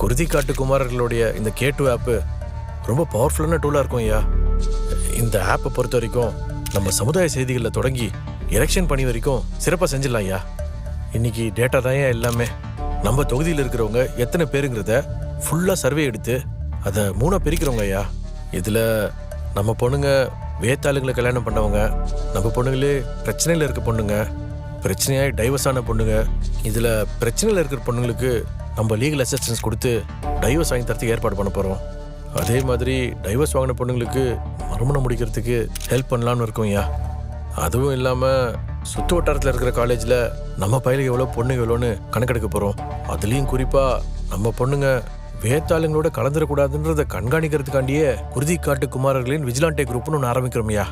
குருதி காட்டு குமாரர்களுடைய இந்த K2 ஆப் ரொம்ப பவர்ஃபுல்லான டூலா இருக்கும் ஐயா. இந்த ஆப்பை பொறுத்த வரைக்கும் நம்ம சமுதாய செய்திகளில் தொடங்கி எலெக்ஷன் பண்ணி வரைக்கும் சிறப்பாக செஞ்சிடலாம் ஐயா. இன்னைக்கு டேட்டா தான் எல்லாமே. நம்ம தொகுதியில் இருக்கிறவங்க எத்தனை பேருங்கிறத ஃபுல்லாக சர்வே எடுத்து அதை 3 பிரிக்கிறவங்க ஐயா. இதில் நம்ம பொண்ணுங்க வேத்தாளுங்களை கல்யாணம் பண்ணவங்க, நம்ம பொண்ணுங்களே பிரச்சனையில் இருக்க பொண்ணுங்க, பிரச்சனையாகி டைவர்ஸ் ஆன பொண்ணுங்க, இதில் பிரச்சனையில் இருக்கிற பொண்ணுங்களுக்கு நம்ம லீகல் அசிஸ்டன்ஸ் கொடுத்து டைவர்ஸ் வாங்கி தரத்துக்கு ஏற்பாடு பண்ண போகிறோம். அதே மாதிரி டைவர்ஸ் வாங்கின பொண்ணுங்களுக்கு மறுமணம் முடிக்கிறதுக்கு ஹெல்ப் பண்ணலான்னு இருக்கோம் ஐயா. அதுவும் இல்லாமல் சுற்று வட்டாரத்தில் இருக்கிற காலேஜில் நம்ம பையலுக்கு எவ்வளோ பொண்ணுங்க எவ்வளோன்னு கணக்கெடுக்க போகிறோம். அதுலேயும் குறிப்பாக நம்ம பொண்ணுங்க வேத்தாளுங்களோட கலந்துடக்கூடாதுன்றதை கண்காணிக்கிறதுக்காண்டியே குருதி காட்டு குமாரர்களின் விஜிலாண்டே குரூப்னு ஒன்று ஆரம்பிக்கிறோம் ஐயா.